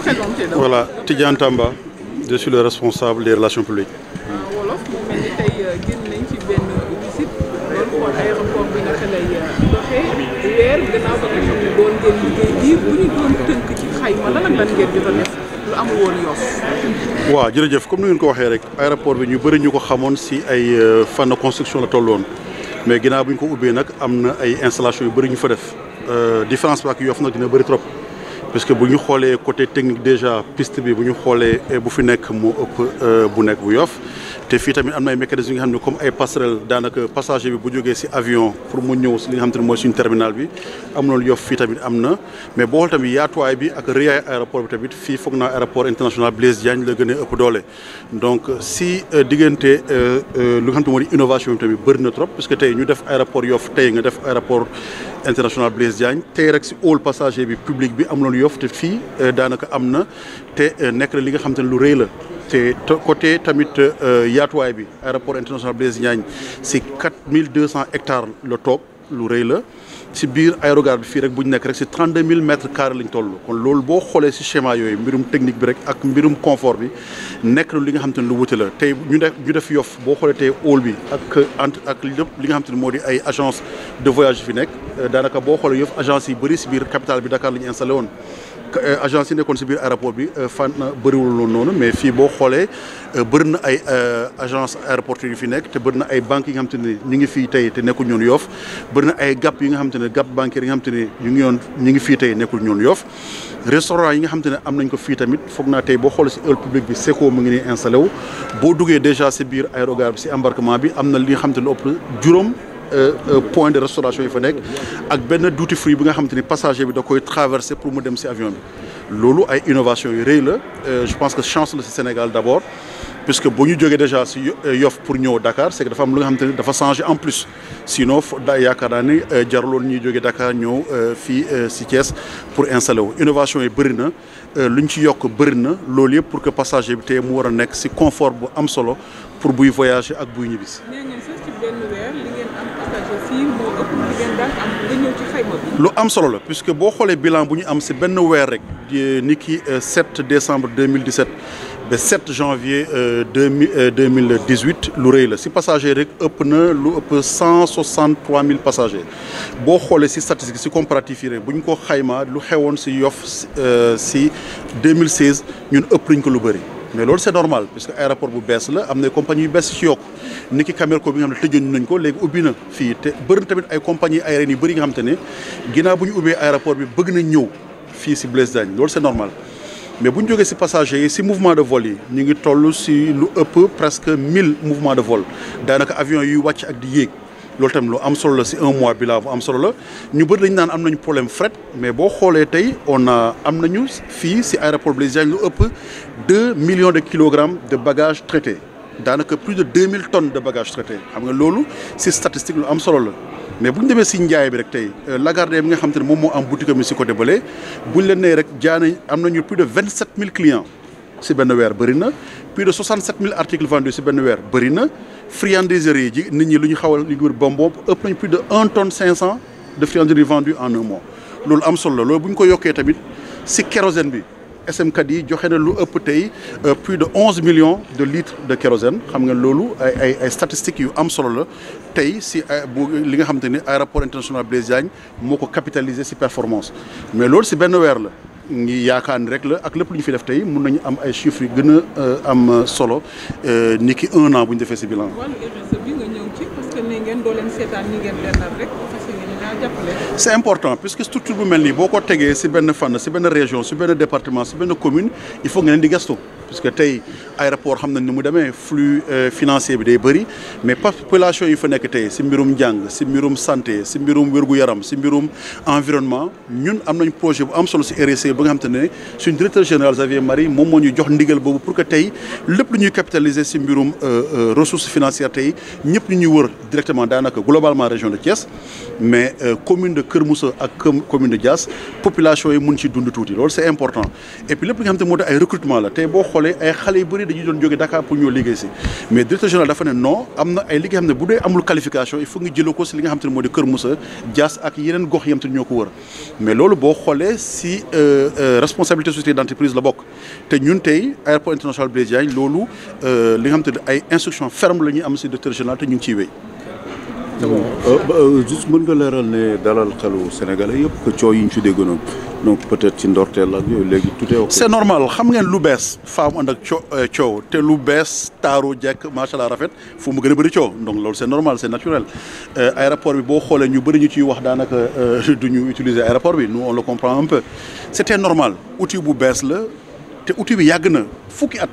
présenter donc. Voilà, Tidiane Tamba, je suis le responsable des relations publiques. wolof mu mel ni tey génn nañ ci benn visite loolu xool aéroport bi naka lay doxee weer gannaaw ba nga xam ne doon ngeen liggéey diir bu ñu doon tënk ci xayma lan ak lan ngeen jot a def lu amul woon Yoff. waaw jërëjëf comme ni ngeen ko waxee rek aéroport bi ñu bëri ñu ko xamoon si ay fan de construction la tolloon mais ginnaaw bu ñu ko ubbee nag am na ay installation yu bëri ñu fa def différence bi ak Yoff nag dina bëri trop. parce que bu ñu xoolee côté technique déjà piste bi bu ñu xoolee bu fi nekk moo ëpp bu nekk bu Yoff te fii tamit am na ay mécanismes yi nga xam ne comme ay passerelle daanaka passager bi bu jógee si avion pour mu ñëw si li nga xam te ne mooy suñu terminal bi am loolu Yoff fii tamit am na mais boo xool tamit yaatuwaay bi ak rëyaay aéroport bi tamit fii foog naa aéroport international Blaise Diagne la gën a ëpp doole donc si diggante lu nga xam te moo di innovation bi tamit bëri na trop parce que tey ñu def aéroport Yoff tey nga def aéroport international Blaise Diagne tey rek si hall passager bi public bi am loolu Yoff te fii daanaka am na te nekk na li nga xam te ne lu rëy la te côté tamit yaatuwaay bi aéroport international Blaise Diagne si 4200 hectares la toog lu rëy la si biir aérogare bi fii rek bu ñu nekk rek si 32000 mètres carrés lañ toll kon loolu boo xoolee si schéma yooyu mbirum technique bi rek ak mbirum confort bi nekk na li nga xam te ne lu wuute la tey ñu def Yoff boo xoolee tey hall bi ak lépp li nga xam te ne moo di ay agence de voyage fi nekk daanaka boo xoolee Yoff agence yi bëri si biir capitale bi Dakar la ñu installé woon agence yi nekkoon si biir aéroport bi fan bëriwul loolu noonu mais fii boo xoolee bëri na ay agence aéroportuaire yu fi nekk te bëri na ay banques yi nga xam te ne ñu ngi fii tey te nekkul ñoon Yoff bëri na ay gap yi nga xam te ne gap bancaire yi nga xam te ne ñu ngi fii tey nekkul ñoon Yoff restaurant yi nga xam te ne am nañ ko fii tamit foog naa tey boo xoolee si hall public bi Seco mu ngi nii installé wu boo duggee déjà si biir aérogare bi si embarquement bi am na li nga xam te ne lu ëpp juróom point de restauration yi fa nekk ak benn duty free bi nga xamante ni passager bi da koy traverser pour mu dem ci avion bi loolu ay innovation yu rëy la je pense que chance la ci Sénégal d'abord puisque bu ñu jógee déjà ci Yoff pour ñëw Dakar c'est que dafa am lu nga xamante ni dafa changer en plus sinon yaakaar naa ni jaraloon ñuy jógee Dakar ñëw fii ci Thiès pour installer wu innovation yi bëri na lu ñu ci yokk bëri na loolu yëpp pour que passager bi tey mu war a nekk ci confort bu am solo pour buy voyager ak buy ñibbisi. lu am solo la puisque boo xoolee bilan bu ñu am ci benn weer rek ni ki 7 décembre 2017 ba 7 janvier 2018 lu rëy la ci passagers rek ëpp na lu ëpp 163 000 passagers boo xoolee ci statistique ci comparatif yi rek bu ñu ko xaymaa lu xewoon ci Yoff ci 2016 ñun ëpp nañ ko lu bëri. mais loolu c'est normal parce que aéroport bu bees la am na compagnie yu bees ci yokk ni ki Camerco bi nga xam ne tëjoon nañ ko léegi ubbi na fii te bëri na tamit ay compagnie aériennes yu bëri nga xam te ne ginnaaw bu ñu ubbee aéroport bi bëgg nañ ñëw fii ci Blaise Diagne loolu c'est normal mais bu ñu jógee ci passagers yi ci mouvement de vol yi ñu ngi toll ci lu ëpp presque 1000 mouvements de vol daanaka avion yuy wàcc ak di yéeg loolu tamit lu am solo la ci un mois bi la bu am solo la ñu bëri dañu naan am nañu problème fret mais boo xoolee tey am nañu fii ci aéroport Blaise Diagne lu ëpp 2 millions de kilogrammes de bagages traités daanaka plus de 2000 tonnes de bagages traités xam nga loolu ci statistique lu am solo la mais bu ñu demee ci njaay bi rek tey Lagardère bi nga xam te ne moom moo am boutique mi ci côté bële bu ñu leen nee rek jaay am nañu plus de 27 000 clients ci benn weer bëri na plus de 67 000 articles vendus ci benn weer bëri na friandiserie ji nit ñi lu ñu xawal li wër bonbon ëpp nañ plus de 1 tonne 500 de friandiserie vendues en un mois loolu am solo la loolu bu ñu ko yokkee tamit ci kérosène bi SMCAD yi joxe na lu ëpp tey plus de 11 millions de litres de kérosène xam nga loolu ay statistiques yu am solo la tey ci li nga xamante ni aéroport international Blaise Diagne moo ko capitalisé ci performance mais loolu ci benn weer la ngi yaakaar ni rek la ak lépp lu ñu fi def tey mun nañu am ay chiffres yu gën a am solo ni ki 1 an bu ñu defee ci bilan. wàllu RSE bi nga ñëw ci parce que ne ngeen doo leen seetaan ñi ngeen leen rek c'est important puisque structure bu mel nii boo ko tegee ci benn fànn ci benn région ci benn département ci benn commune il faut nga leen di gëstu puisque tey aéroport xam nañ ni mu demee flux financier bi day bëri mais population yi fa nekk tey ci mbirum njàng ci mbirum santé ci mbirum wér-gu-yaram ci mbirum environnement ñun am nañ projet bu am solo ci RSE ba nga xam te ne suñ directeur général Xavier Marie moom moo ñu jox ndigal boobu pour que tey lépp lu ñuy capitaliser ci mbirum ressources financières tey ñëpp ñu ñuy wër directement daanaka globalement région de Thiès mais commune de Kër Moussa ak commune de Diass population yi mun ci dund tuuti loolu c'est important et puis lépp li nga xam te moo di ay recrutement la tey boo xoolee xoolee ay xale yu bëri dañuy doon jóge Dakar pour ñoo liggéey si mais directeur général dafa ne non am na ay liggéey xam ne bu dee amul qualification il faut nga jëlee ko si li nga xam te ne moo di Kër Moussa Diass ak yeneen gox yi xam te ne ñoo ko wër mais loolu boo xoolee si responsabilité société d'entreprise la bokk te ñun tey aéroport international Blaise Diagne loolu li nga xam te ne ay instructions fermes la ñuy am si directeur général te ñu ngi ciy wéy. juste mën nga leeral ne dalal xelu sénégalais yëpp que coow yi ñu fi déggoon donc peut-être ci ndorteel ak yooyu léegi tout est ok. c'est normal xam ngeen lu bees faamu ànd ak coow te lu bees taaru jekk macha allah rafet fu mu gën a bëri coow donc loolu c'est normal c'est naturel aéroport bi boo xoolee ñu bëri ñu ciy wax daanaka du ñu utiliser aéroport bi nous on le comprend un peu c'était normal outil bu bees la te outil bi yàgg na fukki at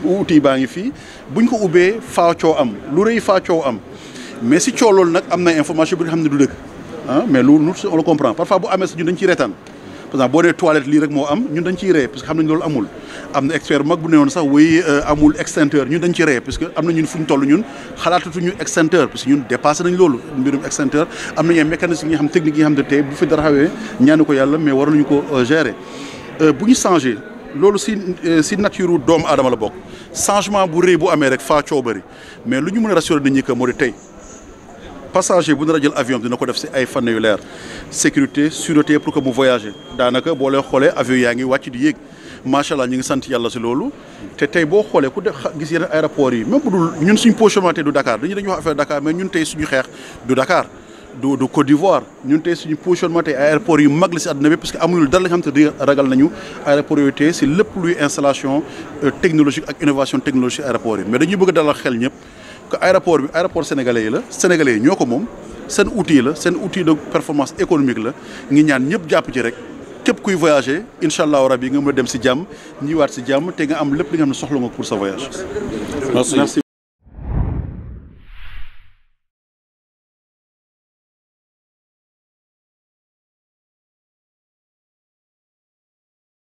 outil baa ngi fii buñ ko ubbee faa coow am lu rëy faa coow am. mais si coow loolu nag am na information bi nga xam ne du dëgg mais loolu nous on le comprend parfois bu amee sax ñun dañ ciy reetaan par exemple boo nee toilette lii rek moo am ñun dañ ciy ree parce que xam nañ loolu amul am na expert bu mag bu ne woon sax wuy amul extincteur ñun dañ ciy ree parce que am na ñun fu ñu toll ñun xalaatatuñu extincteur parce que ñun dépassé nañ loolu mbirum extincteur am nañu ay mécanismes yi nga xam technique yi nga xam ne tey bu fi dara xawee ñaanu ko yàlla mais war nañu ko gérer bu ñu changé loolu si nature doomu aadama la bokk changement bu rëy bu amee rek faa coow bëri mais lu ñu mën a rassurer nit ñi que moo di tey passager bu nar a jël avion dina ko def si ay fànn yu leer sécurité sûreté pour que mu voyager daanaka boo leen xoolee avion yaa ngi wàcc di yéeg macha allah ñu ngi sant yàlla si loolu te tey boo xoolee ku def gis yeneen aéroport yi même bu dul ñun suñ positionnement tey du Dakar dañuy wax affaire Dakar mais ñun tey suñu xeex du Dakar du Côte d'Ivoire ñun tey suñu positionnement tey aéroport yu mag la si àdduna bi parce que amuñu dara la nga xam te ragal nañu aéroport yooyu tey si lépp luy installation technologique ak innovation technologique aéroport yi mais dañuy bëgg a dalal xel ñëpp que aéroport bi aéroport sénégalais yi la sénégalais yi ñoo ko moom seen outil la seen outil de performance économique la ngi ñaan ñëpp jàpp ci rek képp kuy voyager incha allahu rabi nga mën a dem si jàmm ñëwaat si jàmm te nga am lépp li nga xam ne soxla nga pour sa voyage. Merci.